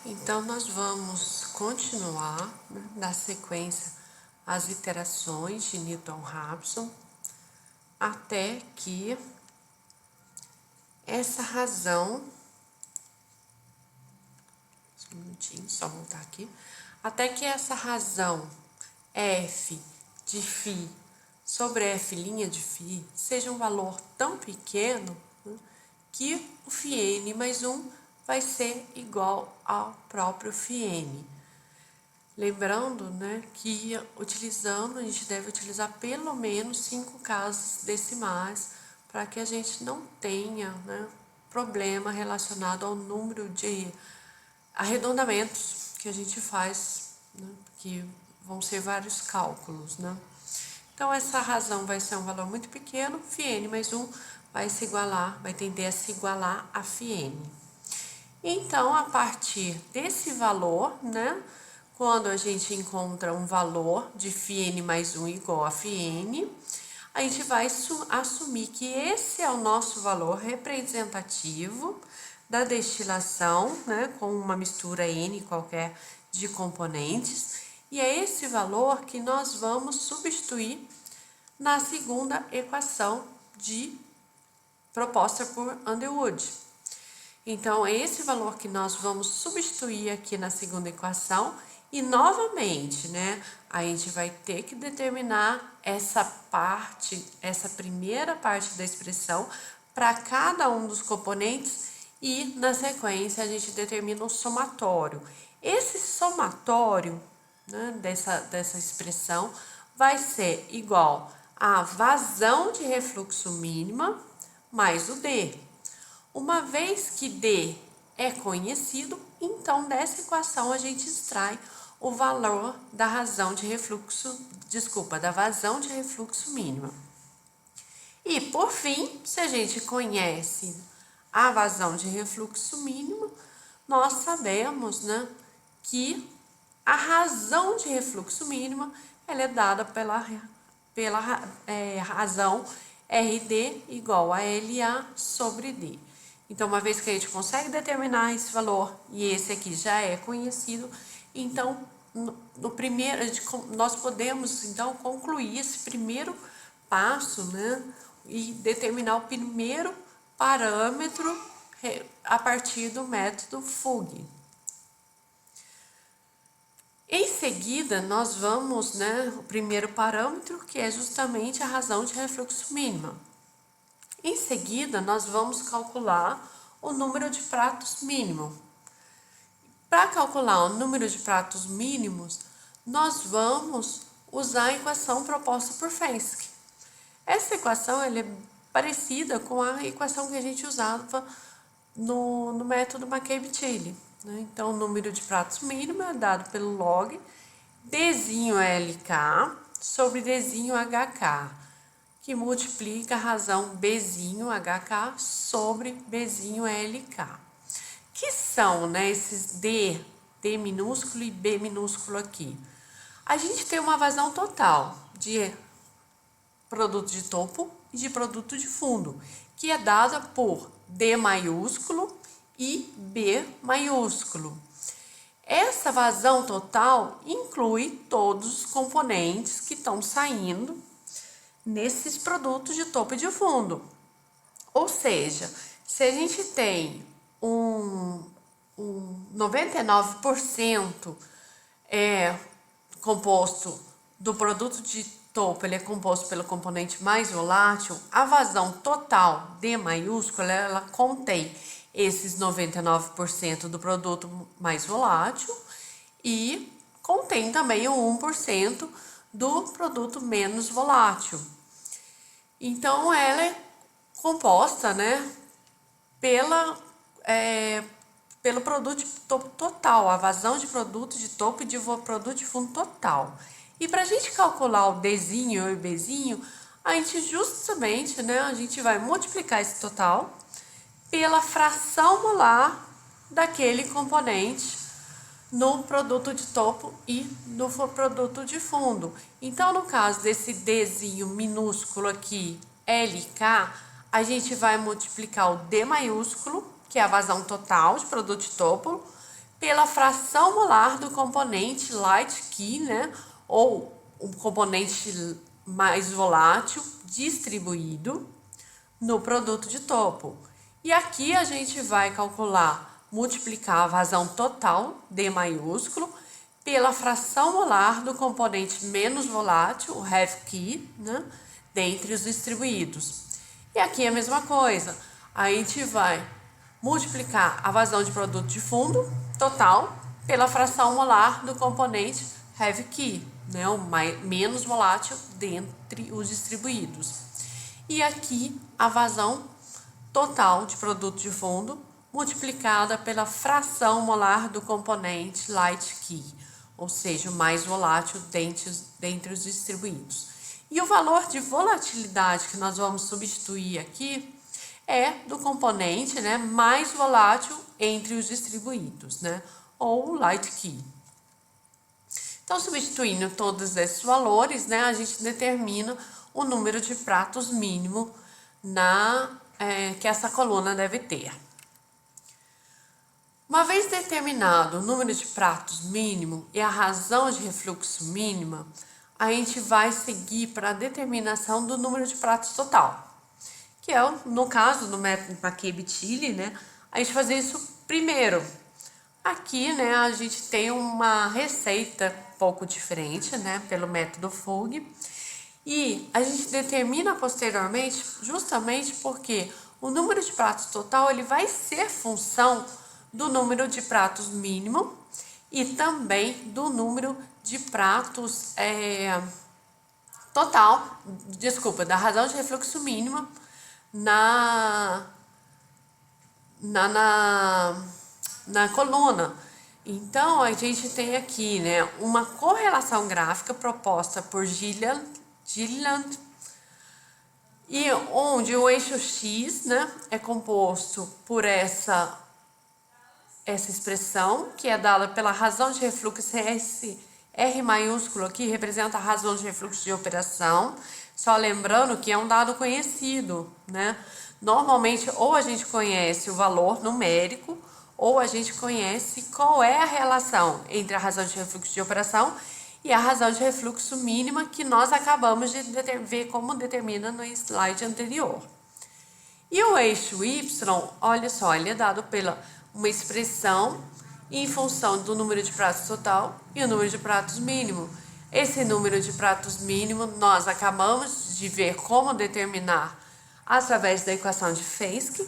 Então, nós vamos continuar, né, na sequência as iterações de Newton-Raphson até que essa razão, um minutinho, só voltar aqui, até que essa razão f de φ sobre f' de φ seja um valor tão pequeno, né, que o φn mais 1 vai ser igual ao próprio φn. Lembrando, né, que a gente deve utilizar pelo menos 5 casas decimais para que a gente não tenha, né, problema relacionado ao número de arredondamentos que a gente faz, né, que vão ser vários cálculos, né. Então, essa razão vai ser um valor muito pequeno, φn mais 1 vai tender a se igualar a φn. Então, a partir desse valor, né, quando a gente encontra um valor de φn mais 1 igual a φn, a gente vai assumir que esse é o nosso valor representativo da destilação, né, com uma mistura N qualquer de componentes, e é esse valor que nós vamos substituir na segunda equação proposta por Underwood. Então, é esse valor que nós vamos substituir aqui na segunda equação e, novamente, né, a gente vai ter que determinar essa primeira parte da expressão para cada um dos componentes e, na sequência, a gente determina o somatório. Esse somatório, né, dessa expressão vai ser igual a vazão de refluxo mínima mais o D. Uma vez que D é conhecido, então dessa equação a gente extrai o valor da vazão de refluxo mínima. E por fim, se a gente conhece a vazão de refluxo mínima, nós sabemos, né, que a razão de refluxo mínima ela é dada pela razão RD igual a LA sobre D. Então, uma vez que a gente consegue determinar esse valor e esse aqui já é conhecido, então nós podemos então concluir esse primeiro passo, né, e determinar o primeiro parâmetro a partir do método Fugge. Em seguida, nós vamos, né, o primeiro parâmetro, que é justamente a razão de refluxo mínima. Em seguida, nós vamos calcular o número de pratos mínimo. Para calcular o número de pratos mínimos, nós vamos usar a equação proposta por Fenske. Essa equação ela é parecida com a equação que a gente usava no método McCabe-Thiele. Né? Então, o número de pratos mínimo é dado pelo log Dzinho LK sobre Dzinho HK, que multiplica a razão Bzinho HK sobre Bzinho LK. Que são, né, esses D minúsculo e B minúsculo aqui? A gente tem uma vazão total de produto de topo e de produto de fundo, que é dada por D maiúsculo e B maiúsculo. Essa vazão total inclui todos os componentes que estão saindo nesses produtos de topo e de fundo. Ou seja, se a gente tem um 99% composto do produto de topo, ele é composto pelo componente mais volátil, a vazão total D maiúscula, ela contém esses 99% do produto mais volátil e contém também o 1% do produto menos volátil. Então, ela é composta, né, pelo produto de topo total, a vazão de produto de topo e de produto de fundo total. E para a gente calcular o Dzinho e o Bzinho, a gente vai multiplicar esse total pela fração molar daquele componente no produto de topo e no produto de fundo. Então, no caso desse Dzinho minúsculo aqui, LK, a gente vai multiplicar o D maiúsculo, que é a vazão total de produto de topo, pela fração molar do componente light key, né, ou o componente mais volátil distribuído no produto de topo. E aqui a gente vai multiplicar a vazão total, D maiúsculo, pela fração molar do componente menos volátil, o heavy key, né, dentre os distribuídos. E aqui é a mesma coisa, a gente vai multiplicar a vazão de produto de fundo total pela fração molar do componente heavy key, né, o menos volátil dentre os distribuídos. E aqui a vazão total de produto de fundo multiplicada pela fração molar do componente light key, ou seja, o mais volátil dentre os distribuídos. E o valor de volatilidade que nós vamos substituir aqui é do componente, né, mais volátil entre os distribuídos, né, ou light key. Então, substituindo todos esses valores, né, a gente determina o número de pratos mínimo que essa coluna deve ter. Uma vez determinado o número de pratos mínimo e a razão de refluxo mínima, a gente vai seguir para a determinação do número de pratos total, que é, no caso do método McCabe-Tilly, né, a gente fazer isso primeiro. Aqui, né, a gente tem uma receita um pouco diferente, né, pelo método Fugg, e a gente determina posteriormente justamente porque o número de pratos total ele vai ser função do número de pratos mínimo e também do número de pratos da razão de refluxo mínima na coluna. Então, a gente tem aqui, né, uma correlação gráfica proposta por Gilliland, e onde o eixo X, né, é composto por essa expressão, que é dada pela razão de refluxo R maiúsculo aqui, representa a razão de refluxo de operação. Só lembrando que é um dado conhecido, né? Normalmente, ou a gente conhece o valor numérico, ou a gente conhece qual é a relação entre a razão de refluxo de operação e a razão de refluxo mínima que nós acabamos de ver como determina no slide anterior. E o eixo Y, olha só, ele é dado pela uma expressão em função do número de pratos total e o número de pratos mínimo. Esse número de pratos mínimo nós acabamos de ver como determinar através da equação de Feiske.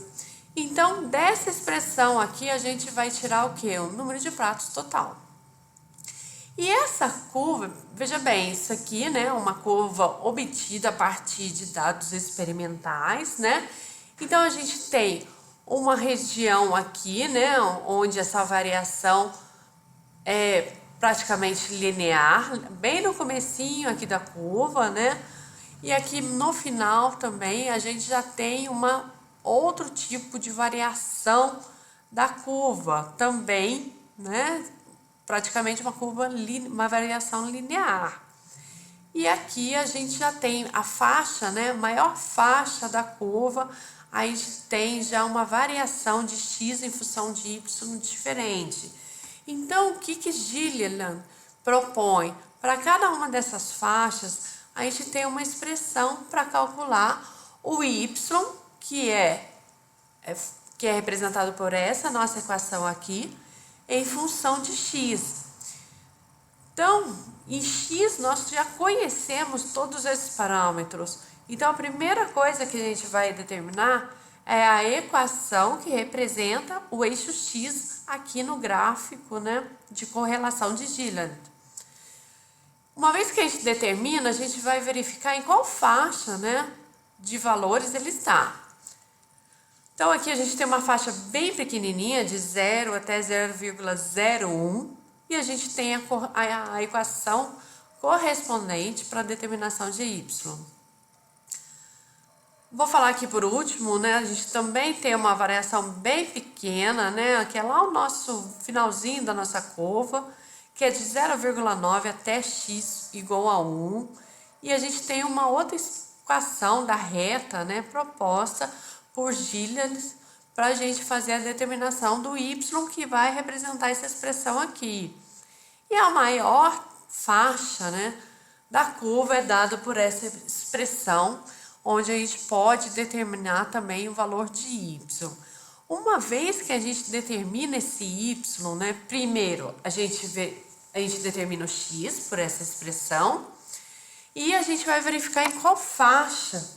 Então, dessa expressão aqui, a gente vai tirar o quê? O número de pratos total. E essa curva, veja bem, isso aqui, né, é uma curva obtida a partir de dados experimentais, né? Então, a gente tem uma região aqui, né, onde essa variação é praticamente linear, bem no comecinho aqui da curva, né? E aqui no final também a gente já tem outro tipo de variação da curva, também, né? Praticamente uma variação linear. E aqui a gente já tem a faixa, né? Maior faixa da curva, aí a gente tem já uma variação de x em função de y diferente. Então, o que Gilliland propõe? Para cada uma dessas faixas, a gente tem uma expressão para calcular o y, que é representado por essa nossa equação aqui, em função de x. Então, em x nós já conhecemos todos esses parâmetros. Então, a primeira coisa que a gente vai determinar é a equação que representa o eixo x aqui no gráfico, né, de correlação de Gilliland. Uma vez que a gente determina, a gente vai verificar em qual faixa, né, de valores ele está. Então, aqui a gente tem uma faixa bem pequenininha, de 0 até 0,01, e a gente tem a equação correspondente para a determinação de y. Vou falar aqui por último, né, a gente também tem uma variação bem pequena, né, que é lá o nosso finalzinho da nossa curva, que é de 0,9 até x igual a 1, e a gente tem uma outra equação da reta, né, proposta por Gilliland para a gente fazer a determinação do y que vai representar essa expressão aqui. E a maior faixa, né, da curva é dada por essa expressão, onde a gente pode determinar também o valor de y. Uma vez que a gente determina esse y, né, primeiro a gente determina o x por essa expressão e a gente vai verificar em qual faixa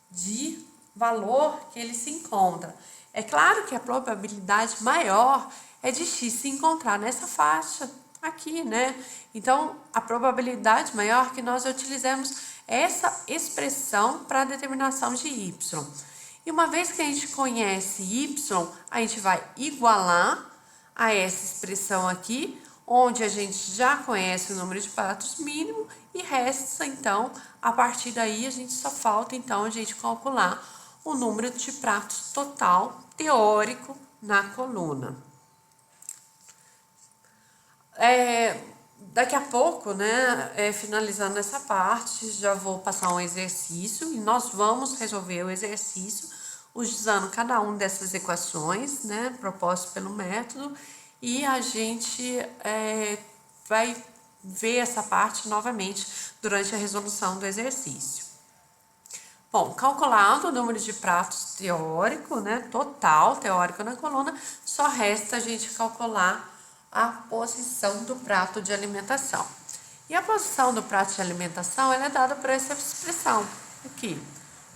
de valor que ele se encontra. É claro que a probabilidade maior é de x se encontrar nessa faixa aqui, né? Então, a probabilidade maior que nós utilizemos essa expressão para a determinação de y. E uma vez que a gente conhece y, a gente vai igualar a essa expressão aqui, onde a gente já conhece o número de pratos mínimo e resta, então, a partir daí a gente só falta, então, a gente calcular o número de pratos total teórico na coluna. Daqui a pouco, né, finalizando essa parte, já vou passar um exercício e nós vamos resolver o exercício usando cada uma dessas equações, né, propostas pelo método, e a gente vai ver essa parte novamente durante a resolução do exercício. Bom, calculado o número de pratos teórico, né, total teórico na coluna, só resta a gente calcular a posição do prato de alimentação. E a posição do prato de alimentação ela é dada por essa expressão aqui,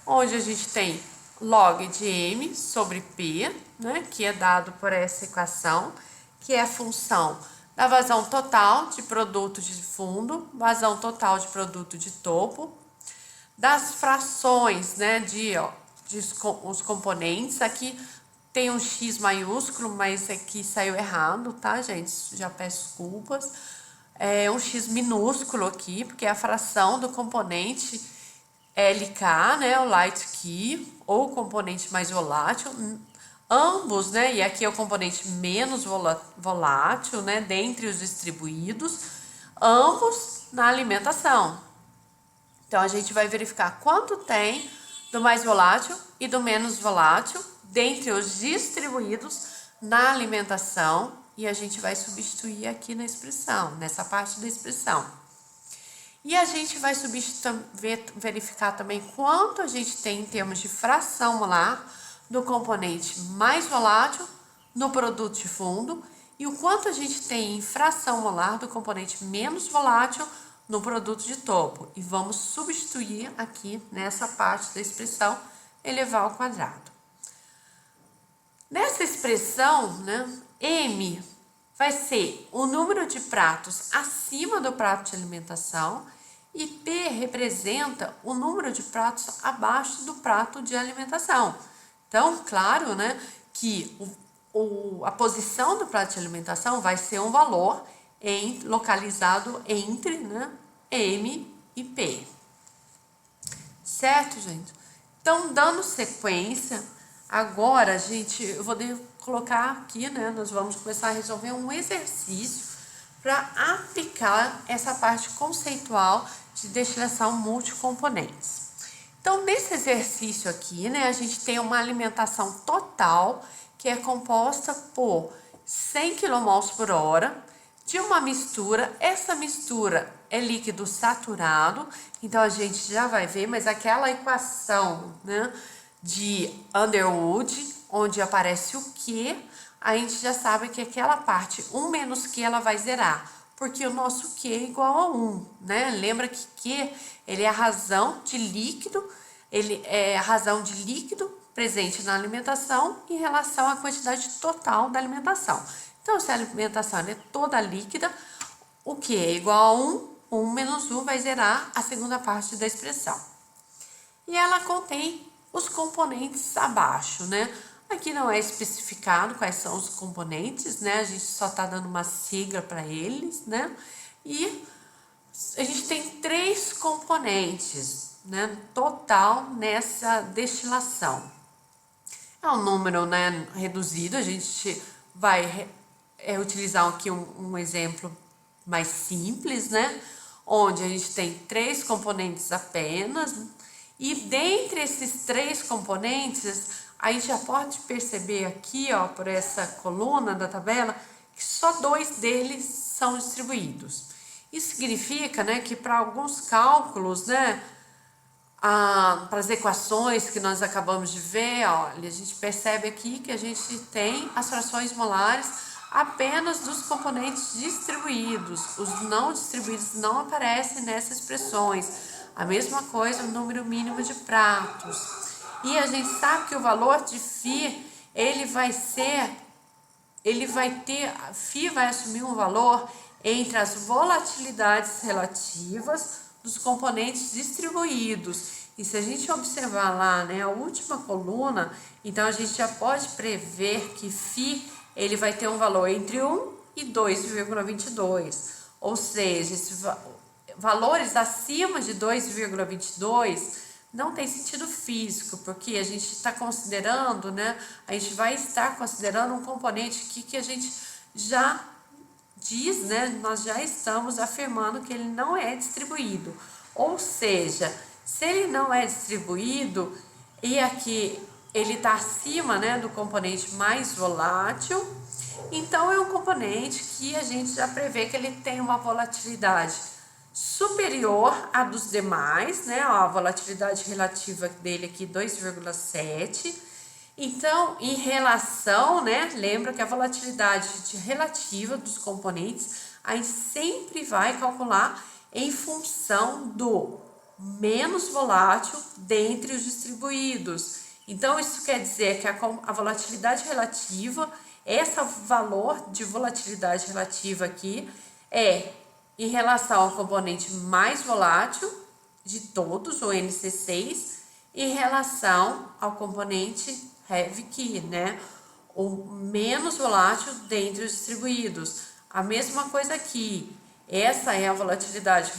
onde a gente tem log de m sobre p, né, que é dado por essa equação, que é a função da vazão total de produto de fundo, vazão total de produto de topo, das frações, né, os componentes. Aqui tem um X maiúsculo, mas aqui saiu errado, tá, gente? Já peço desculpas. É um X minúsculo aqui, porque é a fração do componente LK, né, o light key, ou o componente mais volátil. Ambos, né, e aqui é o componente menos volátil, né, dentre os distribuídos, ambos na alimentação. Então, a gente vai verificar quanto tem do mais volátil e do menos volátil dentre os distribuídos na alimentação e a gente vai substituir aqui na expressão, nessa parte da expressão. E a gente vai verificar também quanto a gente tem em termos de fração molar do componente mais volátil no produto de fundo e o quanto a gente tem em fração molar do componente menos volátil no produto de topo. E vamos substituir aqui nessa parte da expressão elevar ao quadrado. Nessa expressão, né, M vai ser o número de pratos acima do prato de alimentação e P representa o número de pratos abaixo do prato de alimentação. Então, claro, né, que a posição do prato de alimentação vai ser um valor localizado entre, né, M e P. Certo, gente? Então, dando sequência, agora, gente, eu vou colocar aqui, né, nós vamos começar a resolver um exercício para aplicar essa parte conceitual de destilação multicomponentes. Então, nesse exercício aqui, né, a gente tem uma alimentação total que é composta por 100 kmol por hora de uma mistura. Essa mistura é líquido saturado, então a gente já vai ver, mas aquela equação, né, de Underwood, onde aparece o Q, a gente já sabe que aquela parte 1 menos Q ela vai zerar, porque o nosso Q é igual a 1, né? Lembra que Q ele é a razão de líquido, ele é a razão de líquido presente na alimentação em relação à quantidade total da alimentação. Então, se a alimentação é toda líquida, o Q é igual a 1, 1 menos 1 vai zerar a segunda parte da expressão. E ela contém os componentes abaixo, né? Aqui não é especificado quais são os componentes, né? A gente só está dando uma sigla para eles, né? E a gente tem 3 componentes, né, total nessa destilação. É um número, né, reduzido, a gente vai utilizar aqui um exemplo mais simples, né? Onde a gente tem 3 componentes apenas. E dentre esses 3 componentes, a gente já pode perceber aqui, ó, por essa coluna da tabela, que só 2 deles são distribuídos. Isso significa, né, que para alguns cálculos, né, para as equações que nós acabamos de ver, olha, a gente percebe aqui que a gente tem as frações molares apenas dos componentes distribuídos. Os não distribuídos não aparecem nessas expressões. A mesma coisa o número mínimo de pratos. E a gente sabe que o valor de φ, φ vai assumir um valor entre as volatilidades relativas dos componentes distribuídos. E se a gente observar lá, né, a última coluna, então a gente já pode prever que φ ele vai ter um valor entre 1 e 2,22. Ou seja, valores acima de 2,22 não tem sentido físico, porque a gente está considerando, né, a gente vai estar considerando um componente aqui que a gente já diz, né, nós já estamos afirmando que ele não é distribuído. Ou seja, se ele não é distribuído e aqui ele está acima, né, do componente mais volátil, então é um componente que a gente já prevê que ele tem uma volatilidade superior à dos demais, né, ó, a volatilidade relativa dele aqui 2,7. Então, em relação, né, lembra que a volatilidade relativa dos componentes, a gente sempre vai calcular em função do menos volátil dentre os distribuídos. Então, isso quer dizer que a volatilidade relativa, esse valor de volatilidade relativa aqui é em relação ao componente mais volátil de todos, o NC6, em relação ao componente heavy key, né? O menos volátil dentre os distribuídos. A mesma coisa aqui. Essa é a volatilidade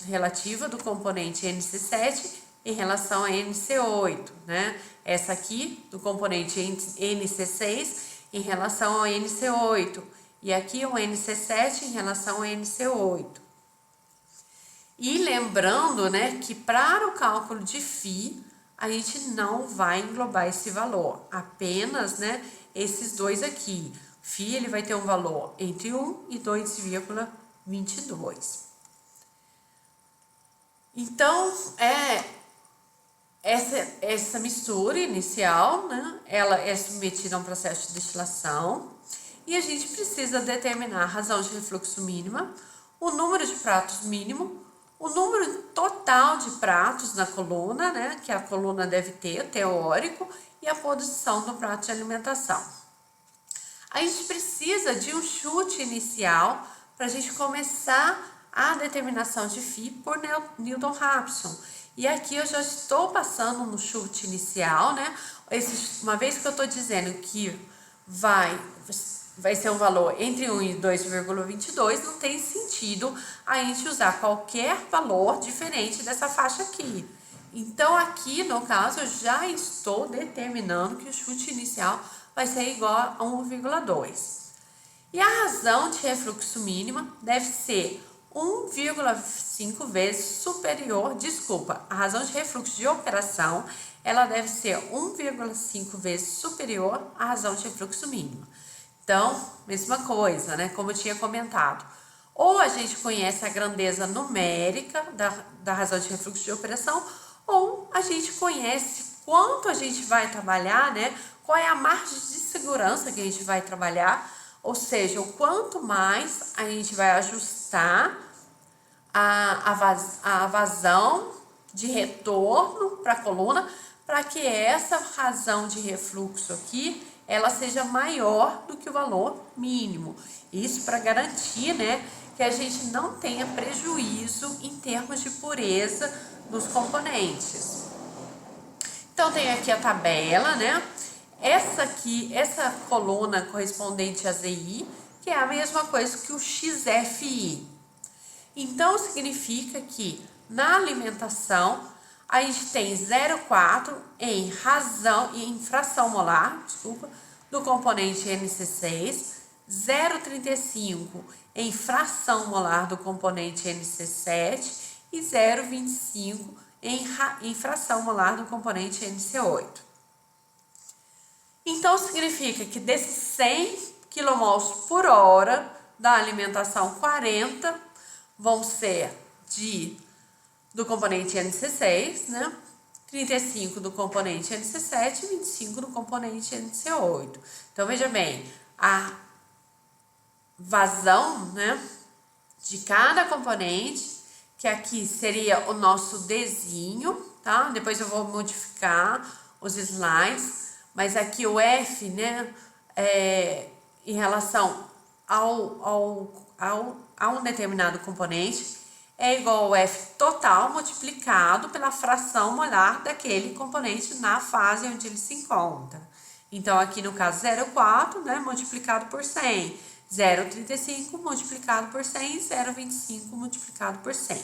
relativa do componente NC7 em relação a NC8, né? Essa aqui do componente NC6 em relação ao NC8. E aqui o NC7 em relação ao NC8. E lembrando, né, que para o cálculo de φ, a gente não vai englobar esse valor, apenas, né, esses dois aqui. φ ele vai ter um valor entre 1 e 2,22. Então, essa mistura inicial, né, ela é submetida a um processo de destilação e a gente precisa determinar a razão de refluxo mínima, o número de pratos mínimo, o número total de pratos na coluna, né, que a coluna deve ter, teórico, e a posição do prato de alimentação. A gente precisa de um chute inicial para a gente começar a determinação de φ por Newton-Raphson. E aqui eu já estou passando no chute inicial, né? Uma vez que eu estou dizendo que vai ser um valor entre 1 e 2,22, não tem sentido a gente usar qualquer valor diferente dessa faixa aqui. Então, aqui, no caso, eu já estou determinando que o chute inicial vai ser igual a 1,2. E a razão de refluxo mínima deve ser 1,5 vezes superior, a razão de refluxo de operação, ela deve ser 1,5 vezes superior à razão de refluxo mínima. Então, mesma coisa, né? Como eu tinha comentado. Ou a gente conhece a grandeza numérica da razão de refluxo de operação, ou a gente conhece quanto a gente vai trabalhar, né? Qual é a margem de segurança que a gente vai trabalhar, ou seja, o quanto mais a gente vai ajustar a vazão de retorno para a coluna, para que essa razão de refluxo aqui, ela seja maior do que o valor mínimo. Isso para garantir, né, que a gente não tenha prejuízo em termos de pureza dos componentes. Então, tem aqui a tabela, né? Essa coluna correspondente a ZI, que é a mesma coisa que o XFI. Então, significa que na alimentação, a gente tem 0,4 em fração molar, do componente NC6, 0,35 em fração molar do componente NC7 e 0,25 em fração molar do componente NC8. Então, significa que desses 100 kmol por hora da alimentação, 40 vão ser do componente NC6, né? 35 do componente NC7 e 25 do componente NC8. Então, veja bem, a vazão, né, de cada componente, que aqui seria o nosso Dzinho, tá? Depois eu vou modificar os slides, mas aqui o F, né, em relação a um determinado componente, é igual ao F total multiplicado pela fração molar daquele componente na fase onde ele se encontra. Então, aqui no caso 0,4, né, multiplicado por 100. 0,35 multiplicado por 100, 0,25 multiplicado por 100.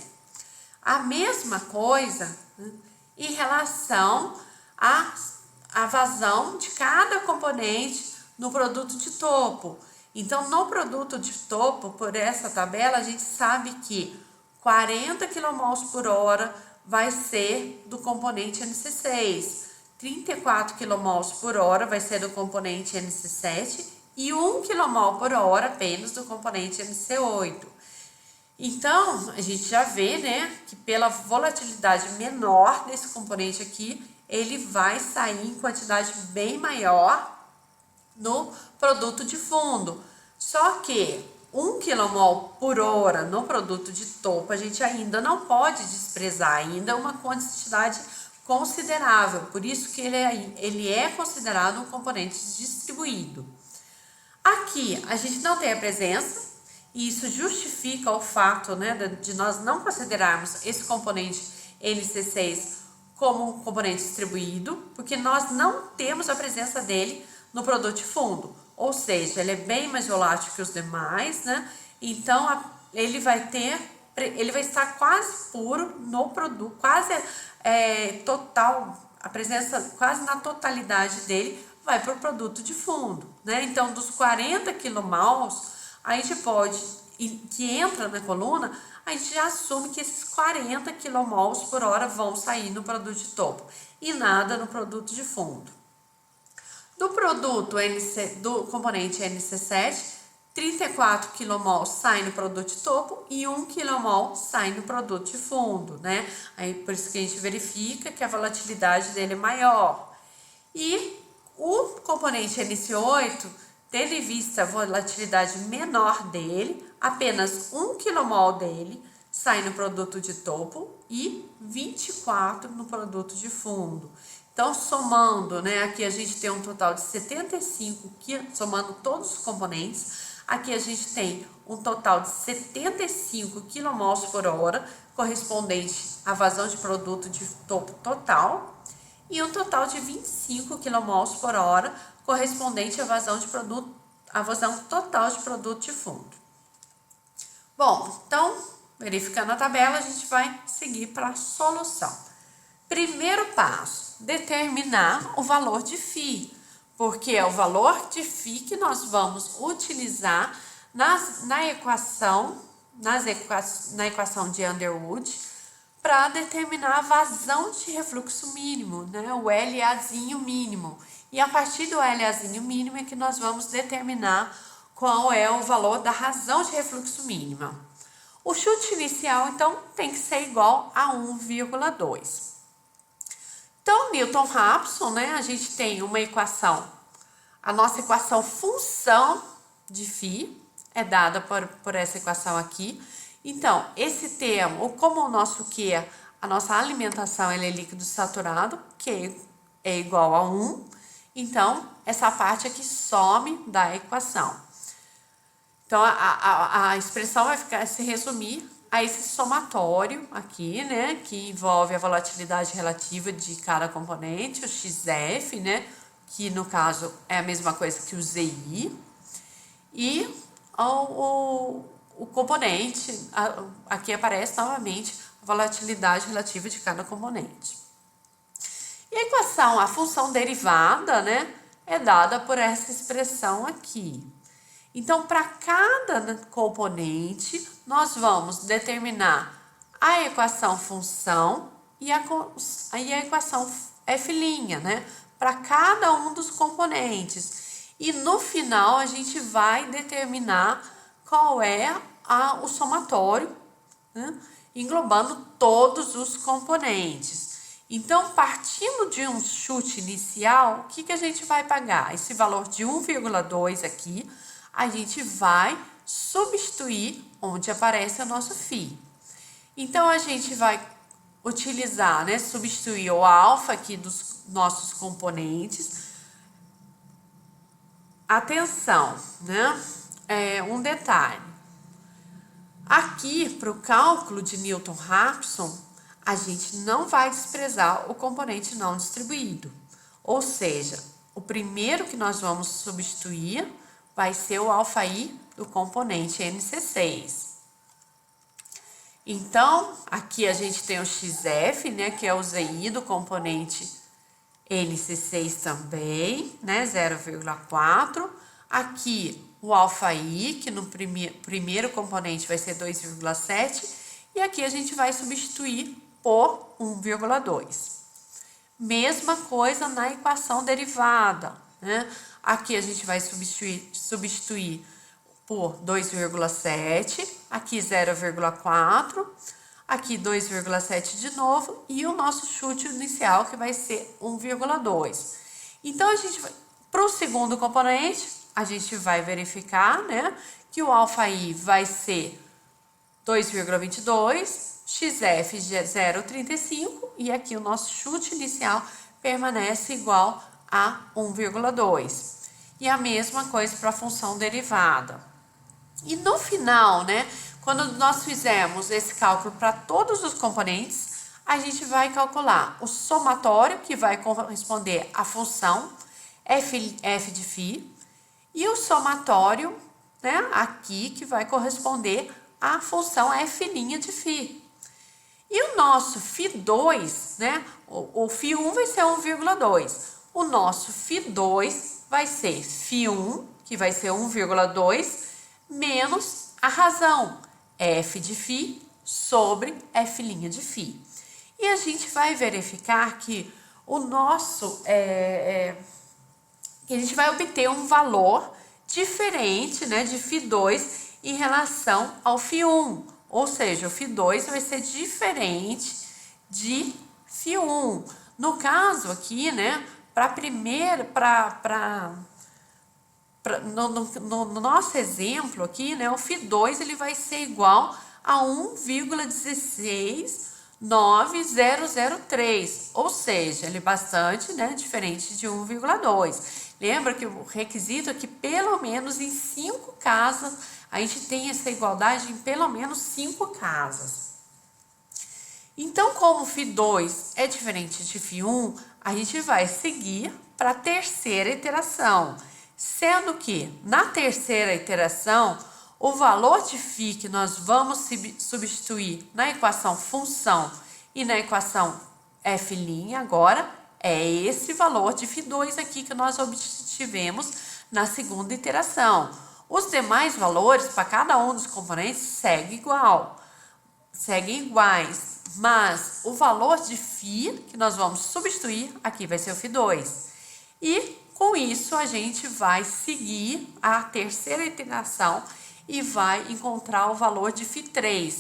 A mesma coisa, né, em relação à vazão de cada componente no produto de topo. Então, no produto de topo, por essa tabela, a gente sabe que 40 kmol por hora vai ser do componente NC6, 34 kmol por hora vai ser do componente NC7 e 1 kmol por hora apenas do componente NC8. Então, a gente já vê, né, que pela volatilidade menor desse componente aqui, ele vai sair em quantidade bem maior no produto de fundo. Só que 1 kmol por hora no produto de topo, a gente ainda não pode desprezar, ainda é uma quantidade considerável, por isso que ele é considerado um componente distribuído. Aqui a gente não tem a presença, e isso justifica o fato, né, de nós não considerarmos esse componente NC6 como um componente distribuído, porque nós não temos a presença dele no produto de fundo, ou seja, ele é bem mais volátil que os demais, né? Então ele vai estar quase puro no produto, quase total, a presença quase na totalidade dele vai para o produto de fundo, né? Então, dos 40 kmols, a gente pode, que entra na coluna, a gente já assume que esses 40 kmols por hora vão sair no produto de topo e nada no produto de fundo. Do produto do componente NC7, 34 kmol sai no produto de topo e 1 kmol sai no produto de fundo, né? Aí por isso que a gente verifica que a volatilidade dele é maior. E o componente NC8, tendo em vista a volatilidade menor dele, apenas 1 kmol dele sai no produto de topo e 24 no produto de fundo. Então, somando, né, aqui a gente tem um total de 75, somando todos os componentes, aqui a gente tem um total de 75 kmols por hora, correspondente à vazão de produto de topo total, e um total de 25 kmols por hora, correspondente à vazão total de produto de fundo. Bom, então, verificando a tabela, a gente vai seguir para a solução. Primeiro passo, determinar o valor de φ, porque é o valor de φ que nós vamos utilizar na equação de Underwood para determinar a vazão de refluxo mínimo, né? O LAzinho mínimo. E a partir do LAzinho mínimo é que nós vamos determinar qual é o valor da razão de refluxo mínima. O chute inicial, então, tem que ser igual a 1,2. Então, Newton-Raphson, né, a gente tem uma equação, a nossa equação função de φ é dada por essa equação aqui. Então, esse termo, como o nosso Q, a nossa alimentação ele é líquido saturado, Q é igual a 1, então, essa parte aqui some da equação. Então, a expressão vai se resumir a esse somatório aqui, né, que envolve a volatilidade relativa de cada componente, o XF, né, que no caso é a mesma coisa que o ZI, e o componente, aqui aparece novamente a volatilidade relativa de cada componente. E a equação, a função derivada, né, é dada por essa expressão aqui. Então, para cada componente, nós vamos determinar a equação função e a equação F', né? para cada um dos componentes. E no final a gente vai determinar qual é o somatório, né, englobando todos os componentes. Então, partindo de um chute inicial, o que a gente vai pagar? Esse valor de 1,2 aqui, a gente vai substituir onde aparece o nosso φ. Então, a gente vai utilizar, né, substituir o alfa aqui dos nossos componentes. Atenção, né? Um detalhe. Aqui, para o cálculo de Newton-Raphson, a gente não vai desprezar o componente não distribuído. Ou seja, o primeiro que nós vamos substituir vai ser o alfa-i do componente NC6. Então, aqui a gente tem o XF, né, que é o ZI do componente NC6 também, né, 0,4. Aqui o alfa-i, que no primeiro componente vai ser 2,7. E aqui a gente vai substituir por 1,2. Mesma coisa na equação derivada, né? Aqui a gente vai substituir por 2,7, aqui 0,4, aqui 2,7 de novo e o nosso chute inicial que vai ser 1,2. Então, a gente vai, para o segundo componente, a gente vai verificar, né, que o alfa-i vai ser 2,22, XF 0,35 e aqui o nosso chute inicial permanece igual a 1,2. E a mesma coisa para a função derivada. E no final, né, quando nós fizermos esse cálculo para todos os componentes, a gente vai calcular o somatório, que vai corresponder à função f de φ, e o somatório, né, aqui, que vai corresponder à função f' de φ. E o nosso φ2, né, o φ1 vai ser 1,2. O nosso φ2 vai ser φ1, que vai ser 1,2, menos a razão, f de φ sobre f' de φ. E a gente vai verificar que o nosso, a gente vai obter um valor diferente, né, de φ2 em relação ao φ1. Ou seja, o φ2 vai ser diferente de φ1. No caso aqui, né, no nosso exemplo aqui, né, o φ2 ele vai ser igual a 1,16903, ou seja, ele é bastante, né, diferente de 1,2. Lembra que o requisito é que pelo menos em 5 casas a gente tem essa igualdade em pelo menos 5 casas. Então, como φ2 é diferente de φ1, a gente vai seguir para a terceira iteração, sendo que na terceira iteração, o valor de φ que nós vamos substituir na equação função e na equação f' agora é esse valor de φ2 aqui que nós obtivemos na segunda iteração. Os demais valores para cada um dos componentes seguem iguais, mas o valor de φ que nós vamos substituir aqui vai ser o φ2. E com isso a gente vai seguir a terceira iteração e vai encontrar o valor de φ3.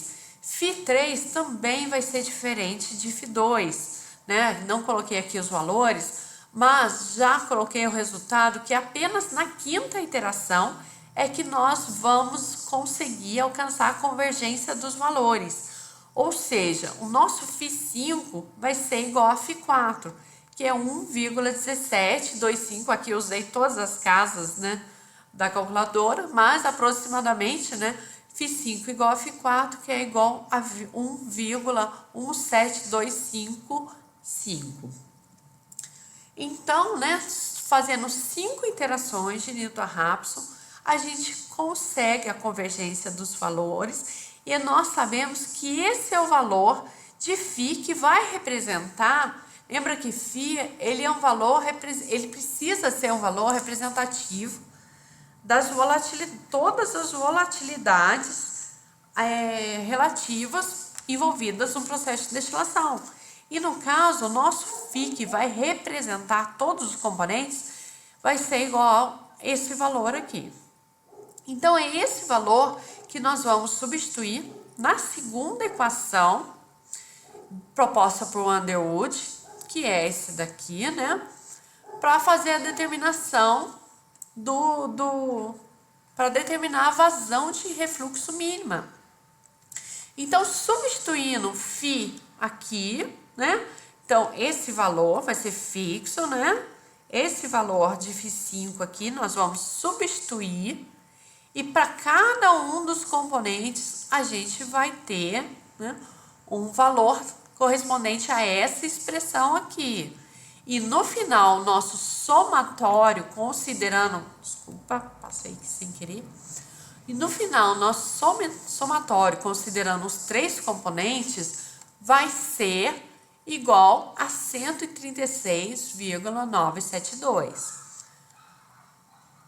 φ3 também vai ser diferente de φ2, né? Não coloquei aqui os valores, mas já coloquei o resultado que apenas na quinta iteração é que nós vamos conseguir alcançar a convergência dos valores. Ou seja, o nosso φ5 vai ser igual a φ4, que é 1,1725. Aqui eu usei todas as casas, né, da calculadora, mas aproximadamente, né, φ5 igual a φ4, que é igual a 1,17255. Então, né, fazendo 5 iterações de Newton-Raphson, a gente consegue a convergência dos valores e nós sabemos que esse é o valor de φ que vai representar. Lembra que φ ele é um valor, ele precisa ser um valor representativo das todas as volatilidades relativas envolvidas no processo de destilação. E no caso, o nosso φ, que vai representar todos os componentes, vai ser igual a esse valor aqui. Então, é esse valor que nós vamos substituir na segunda equação proposta por Underwood, que é esse daqui, né? Para fazer a determinação para determinar a vazão de refluxo mínima. Então, substituindo φ aqui, né? Então, esse valor vai ser fixo, né? Esse valor de φ5 aqui, nós vamos substituir. E para cada um dos componentes, a gente vai ter, né, um valor correspondente a essa expressão aqui. E no final, nosso somatório, considerando... Desculpa, passei aqui sem querer. E no final, nosso somatório, considerando os 3 componentes, vai ser igual a 136,972.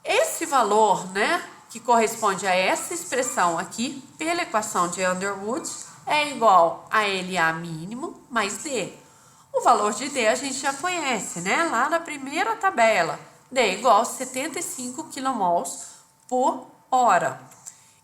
Esse valor, né, que corresponde a essa expressão aqui, pela equação de Underwood, é igual a LA mínimo mais D. O valor de D a gente já conhece, né? Lá na primeira tabela, D é igual a 75 kmol por hora.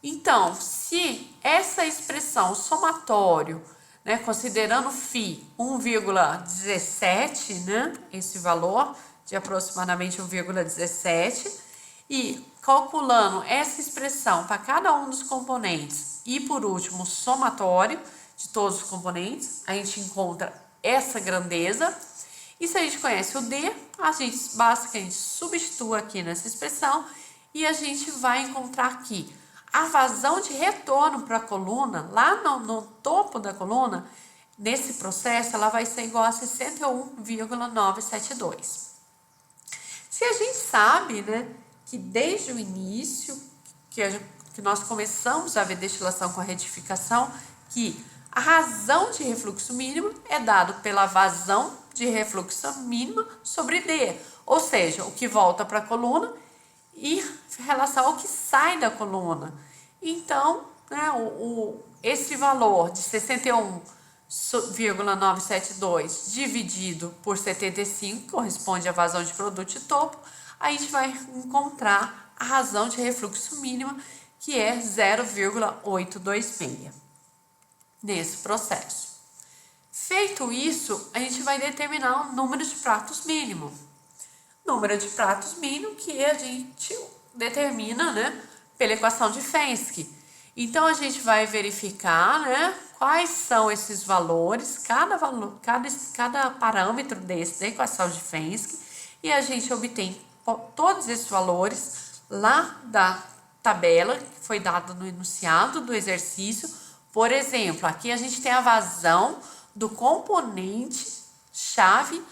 Então, se essa expressão somatório, né, considerando φ 1,17, né, esse valor de aproximadamente 1,17, e calculando essa expressão para cada um dos componentes e, por último, o somatório de todos os componentes, a gente encontra essa grandeza. E se a gente conhece o D, basta que a gente substitua aqui nessa expressão e a gente vai encontrar aqui a vazão de retorno para a coluna, lá no topo da coluna, nesse processo, ela vai ser igual a 61,972. Se a gente sabe, né, que desde o início, que nós começamos a ver destilação com a retificação, que a razão de refluxo mínimo é dado pela vazão de refluxo mínima sobre D, ou seja, o que volta para a coluna e em relação ao que sai da coluna. Então, né, esse valor de 61,972 dividido por 75 corresponde à vazão de produto de topo, a gente vai encontrar a razão de refluxo mínima, que é 0,826 nesse processo. Feito isso, a gente vai determinar o número de pratos mínimo. Número de pratos mínimo que a gente determina, né, pela equação de Fensky. Então, a gente vai verificar, né, quais são esses valores, cada parâmetro desse da equação de Fensky, e a gente obtém todos esses valores lá da tabela que foi dada no enunciado do exercício. Por exemplo, aqui a gente tem a vazão do componente chave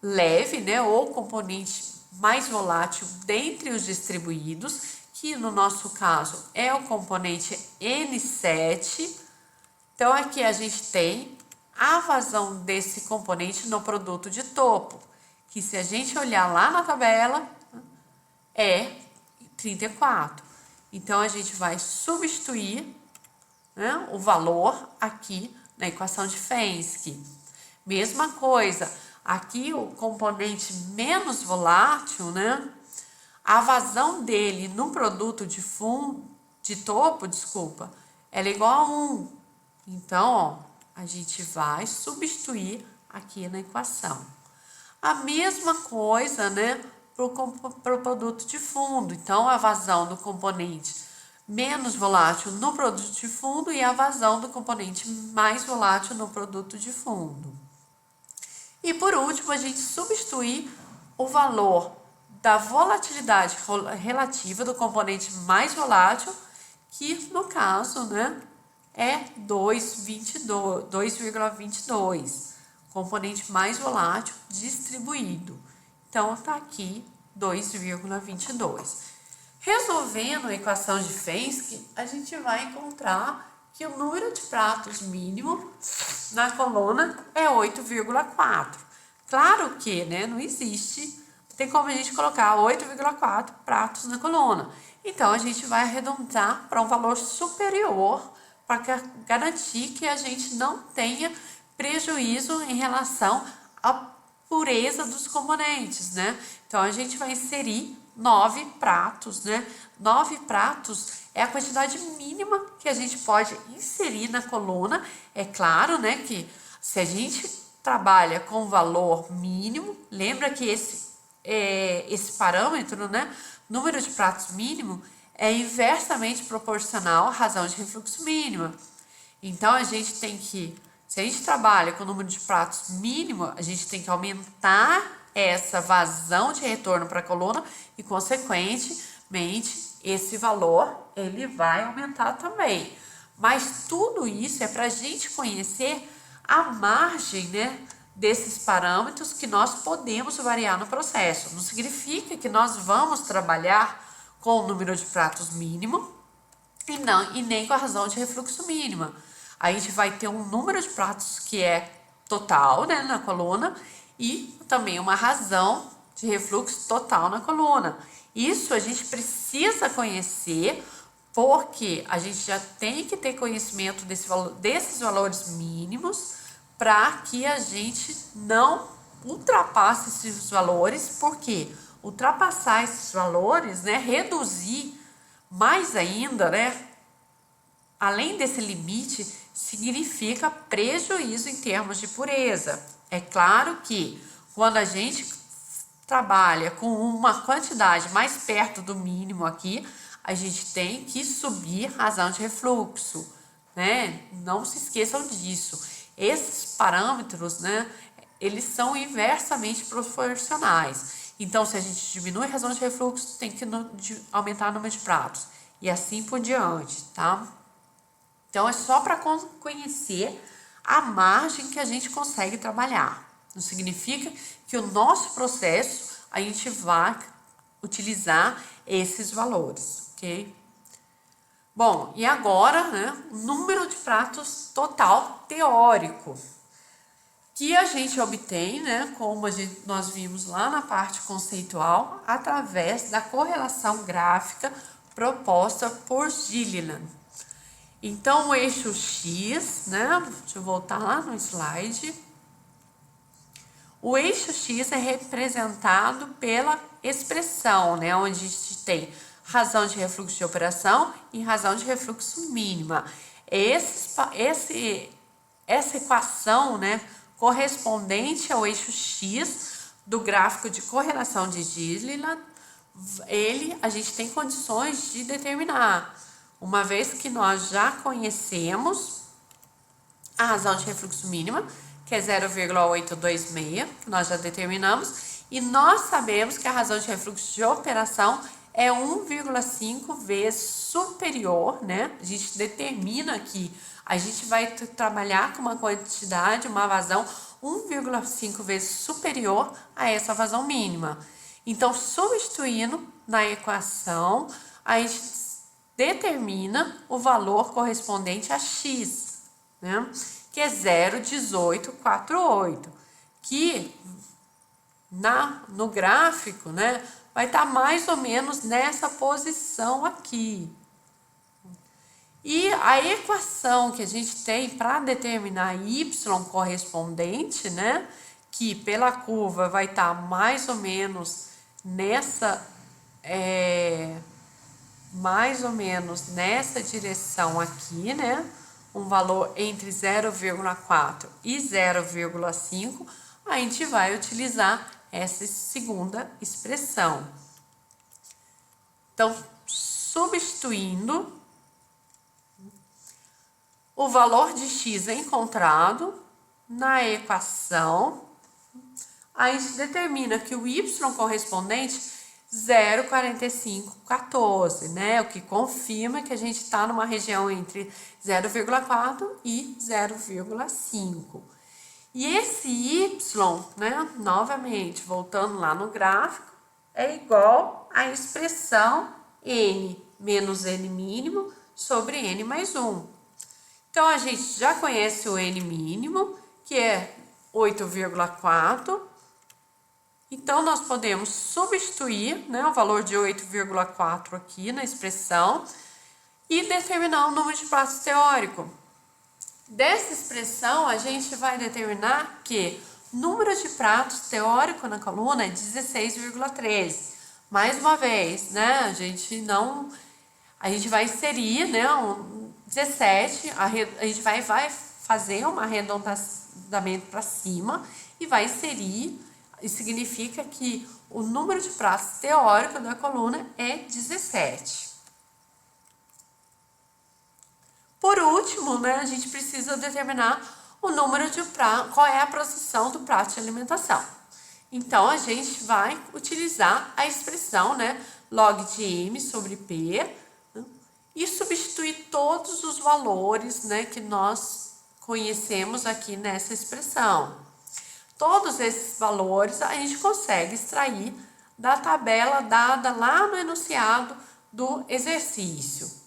leve, né, ou componente mais volátil dentre os distribuídos, que no nosso caso é o componente N7. Então, aqui a gente tem a vazão desse componente no produto de topo, que se a gente olhar lá na tabela, é 34. Então, a gente vai substituir, né, o valor aqui na equação de Fensky. Mesma coisa, aqui o componente menos volátil, né, a vazão dele no produto de topo, ela é igual a 1. Então, ó, a gente vai substituir aqui na equação. A mesma coisa, né, para o produto de fundo. Então, a vazão do componente menos volátil no produto de fundo e a vazão do componente mais volátil no produto de fundo. E, por último, a gente substitui o valor da volatilidade relativa do componente mais volátil, que, no caso, né, é 2,22, componente mais volátil distribuído. Então, está aqui 2,22. Resolvendo a equação de Fensky, a gente vai encontrar que o número de pratos mínimo na coluna é 8,4. Claro que, né, não tem como a gente colocar 8,4 pratos na coluna. Então, a gente vai arredondar para um valor superior para garantir que a gente não tenha prejuízo em relação à pureza dos componentes, né? Então, a gente vai inserir 9 pratos, né? 9 pratos é a quantidade mínima que a gente pode inserir na coluna. É claro, né, que se a gente trabalha com valor mínimo, lembra que esse parâmetro, né, número de pratos mínimo, é inversamente proporcional à razão de refluxo mínima. Então, a gente tem que, se a gente trabalha com o número de pratos mínimo, a gente tem que aumentar essa vazão de retorno para a coluna e, consequentemente, esse valor ele vai aumentar também. Mas tudo isso é para a gente conhecer a margem, né, desses parâmetros que nós podemos variar no processo. Não significa que nós vamos trabalhar com o número de pratos mínimo e nem com a razão de refluxo mínima. A gente vai ter um número de pratos que é total, né, na coluna e também uma razão de refluxo total na coluna. Isso a gente precisa conhecer porque a gente já tem que ter conhecimento desses valores mínimos para que a gente não ultrapasse esses valores, porque ultrapassar esses valores, né, reduzir mais ainda, né, além desse limite, significa prejuízo em termos de pureza. É claro que quando a gente trabalha com uma quantidade mais perto do mínimo aqui, a gente tem que subir razão de refluxo, né? Não se esqueçam disso. Esses parâmetros, né, eles são inversamente proporcionais. Então, se a gente diminui a razão de refluxo, tem que aumentar o número de pratos. E assim por diante, tá? Então, é só para conhecer a margem que a gente consegue trabalhar. Não significa que o nosso processo a gente vai utilizar esses valores, ok? Bom, e agora, né, o número de pratos total teórico, que a gente obtém, né, como nós vimos lá na parte conceitual, através da correlação gráfica proposta por Gilliland. Então, o eixo X, né, deixa eu voltar lá no slide. O eixo X é representado pela expressão, né, onde a gente tem razão de refluxo de operação e razão de refluxo mínima. Essa equação, né, correspondente ao eixo X do gráfico de correlação de Gilliland, a gente tem condições de determinar. Uma vez que nós já conhecemos a razão de refluxo mínima, que é 0,826, que nós já determinamos, e nós sabemos que a razão de refluxo de operação é 1,5 vezes superior, né? A gente determina aqui, a gente vai trabalhar com uma quantidade, uma vazão 1,5 vezes superior a essa vazão mínima. Então, substituindo na equação, a gente determina o valor correspondente a X, né? Que é 0,1848, que no gráfico, né, vai estar mais ou menos nessa posição aqui. E a equação que a gente tem para determinar Y correspondente, né, que pela curva vai estar mais ou menos nessa direção aqui, né? Um valor entre 0,4 e 0,5, a gente vai utilizar essa segunda expressão. Então, substituindo o valor de x encontrado na equação, a gente determina que o y correspondente 0,4514, né? O que confirma que a gente está numa região entre 0,4 e 0,5. E esse y, né? Novamente, voltando lá no gráfico, é igual à expressão n menos n mínimo sobre n mais 1. Então, a gente já conhece o n mínimo, que é 8,4. Então, nós podemos substituir, né, o valor de 8,4 aqui na expressão e determinar o número de pratos teórico. Dessa expressão, a gente vai determinar que número de pratos teórico na coluna é 16,13. Mais uma vez, né? A gente vai inserir, né, um 17, a gente vai fazer um arredondamento para cima e vai inserir, e significa que o número de pratos teórico da coluna é 17. Por último, né, a gente precisa determinar o número de pratos, qual é a posição do prato de alimentação. Então, a gente vai utilizar a expressão, né, log de m sobre p, né, e substituir todos os valores, né, que nós conhecemos aqui nessa expressão. Todos esses valores a gente consegue extrair da tabela dada lá no enunciado do exercício.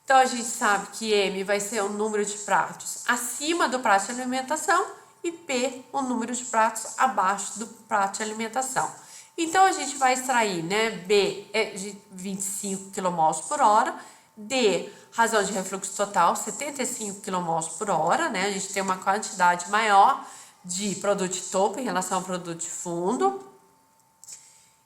Então, a gente sabe que M vai ser o número de pratos acima do prato de alimentação e P o número de pratos abaixo do prato de alimentação. Então, a gente vai extrair, né? B é de 25 kmol por hora, D, razão de refluxo total, 75 kmol por hora, né? A gente tem uma quantidade maior de produto de topo em relação ao produto de fundo.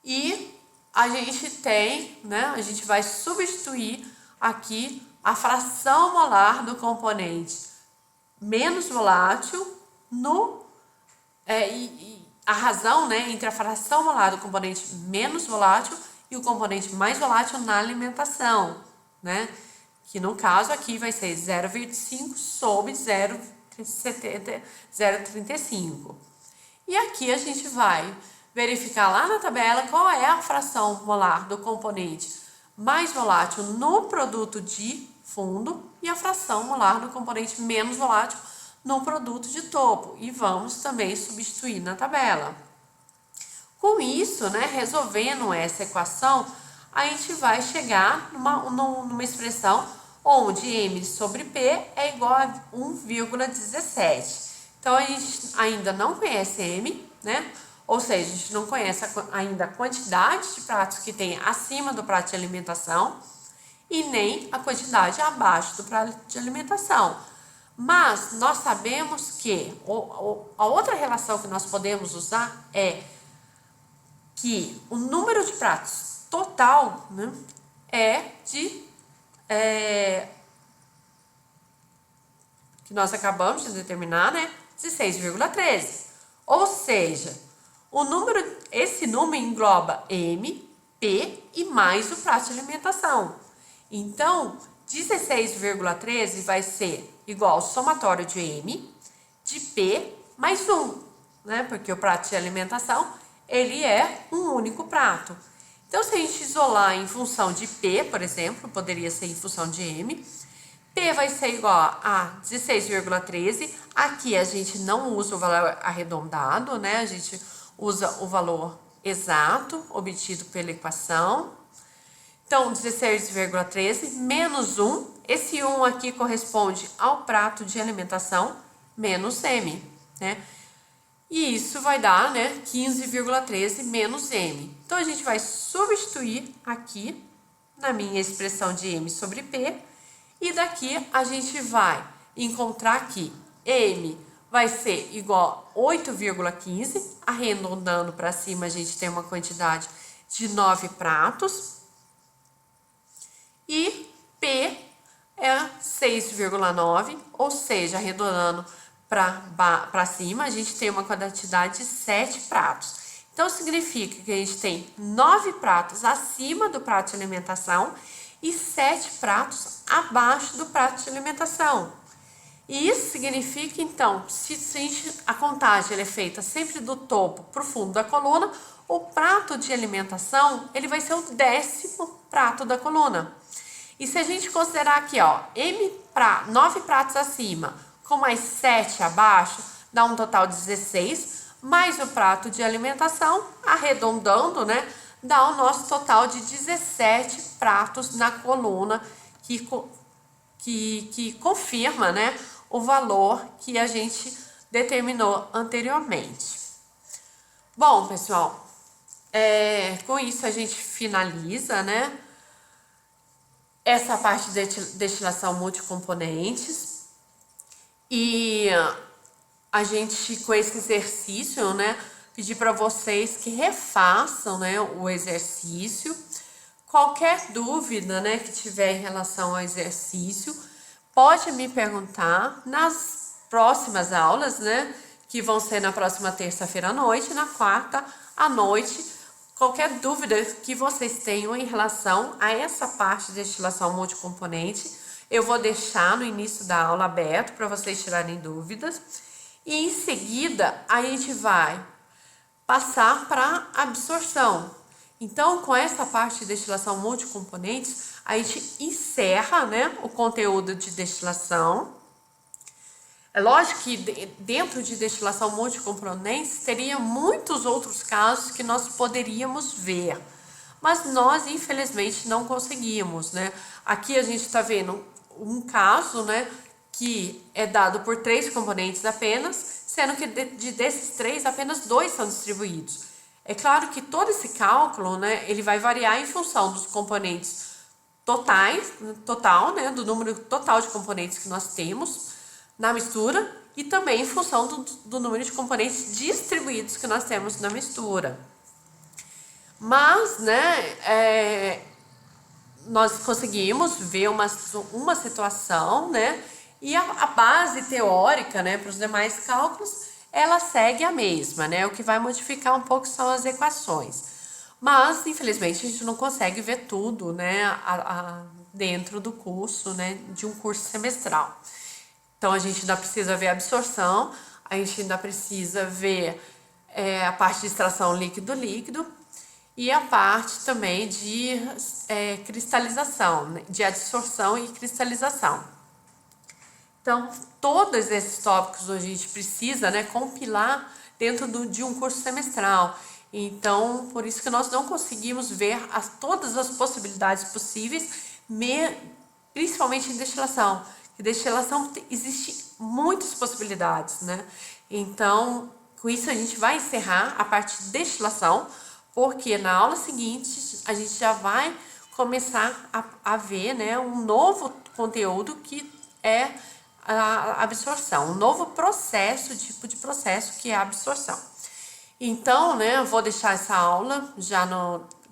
E a gente tem, né? A gente vai substituir aqui a fração molar do componente menos volátil a razão, né, entre a fração molar do componente menos volátil e o componente mais volátil na alimentação, né? Que no caso aqui vai ser 0,5 sobre 0,35. E aqui a gente vai verificar lá na tabela qual é a fração molar do componente mais volátil no produto de fundo e a fração molar do componente menos volátil no produto de topo. E vamos também substituir na tabela. Com isso, né, resolvendo essa equação, a gente vai chegar numa expressão onde M sobre P é igual a 1,17. Então, a gente ainda não conhece M, né? Ou seja, a gente não conhece ainda a quantidade de pratos que tem acima do prato de alimentação e nem a quantidade abaixo do prato de alimentação. Mas nós sabemos que a outra relação que nós podemos usar é que o número de pratos total, né, que nós acabamos de determinar, né, 16,13. Ou seja, esse número engloba M, P e mais o prato de alimentação. Então, 16,13 vai ser igual ao somatório de M, de P mais 1, né? Porque o prato de alimentação, ele é um único prato. Então, se a gente isolar em função de P, por exemplo, poderia ser em função de M, P vai ser igual a 16,13. Aqui a gente não usa o valor arredondado, né? A gente usa o valor exato obtido pela equação. Então, 16,13 menos 1. Esse 1 aqui corresponde ao prato de alimentação menos M, né? E isso vai dar, né, 15,13 menos M. Então, a gente vai substituir aqui na minha expressão de M sobre P. E daqui a gente vai encontrar que M vai ser igual a 8,15. Arredondando para cima, a gente tem uma quantidade de 9 pratos. E P é 6,9, ou seja, arredondando para cima, a gente tem uma quantidade de 7 pratos. Então, significa que a gente tem 9 pratos acima do prato de alimentação e 7 pratos abaixo do prato de alimentação. E isso significa, então, se a contagem é feita sempre do topo para o fundo da coluna, o prato de alimentação ele vai ser o 10º prato da coluna. E se a gente considerar aqui, ó, 9 pratos acima com mais 7 abaixo, dá um total de 16, mais o prato de alimentação, arredondando, né, dá o nosso total de 17 pratos na coluna, que confirma, né, o valor que a gente determinou anteriormente. Bom, pessoal, com isso a gente finaliza, né, essa parte de destilação multicomponentes. E a gente, com esse exercício, né, pedir para vocês que refaçam, né, o exercício. Qualquer dúvida, né, que tiver em relação ao exercício, pode me perguntar nas próximas aulas, né, que vão ser na próxima terça-feira à noite, na quarta à noite. Qualquer dúvida que vocês tenham em relação a essa parte de destilação multicomponente, eu vou deixar no início da aula aberto para vocês tirarem dúvidas. E em seguida, a gente vai passar para absorção. Então, com essa parte de destilação multicomponentes, a gente encerra, né, o conteúdo de destilação. É lógico que dentro de destilação multicomponentes teria muitos outros casos que nós poderíamos ver, mas nós infelizmente não conseguimos, né? Aqui a gente está vendo um caso, né, que é dado por 3 componentes apenas, sendo que desses 3 apenas 2 são distribuídos. É claro que todo esse cálculo, né, ele vai variar em função dos componentes total, né, do número total de componentes que nós temos na mistura e também em função do número de componentes distribuídos que nós temos na mistura. Mas, né, nós conseguimos ver uma situação, né, e a base teórica, né, para os demais cálculos, ela segue a mesma, né, o que vai modificar um pouco são as equações. Mas, infelizmente, a gente não consegue ver tudo, né, dentro do curso, né, de um curso semestral. Então, a gente ainda precisa ver a absorção, a gente ainda precisa ver a parte de extração líquido-líquido e a parte também de cristalização, né, de adsorção e cristalização. Então, todos esses tópicos a gente precisa, né, compilar dentro de um curso semestral. Então, por isso que nós não conseguimos ver todas as possibilidades possíveis, principalmente em destilação. Em destilação existe muitas possibilidades, né? Então, com isso a gente vai encerrar a parte de destilação, porque na aula seguinte a gente já vai começar a ver, né, um novo conteúdo que é a absorção, um novo processo, tipo de processo que é a absorção. Então, né, eu vou deixar essa aula já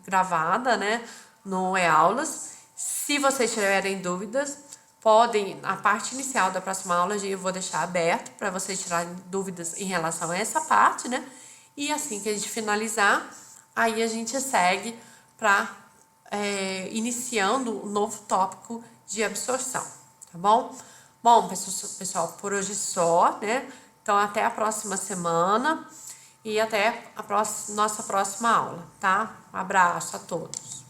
gravada, né, no e-aulas. Se vocês tiverem dúvidas, podem, a parte inicial da próxima aula eu vou deixar aberto para vocês tirarem dúvidas em relação a essa parte, né? E assim que a gente finalizar, aí a gente segue para iniciando um novo tópico de absorção, tá bom? Bom, pessoal, por hoje só, né? Então, até a próxima semana e até a nossa próxima aula, tá? Um abraço a todos.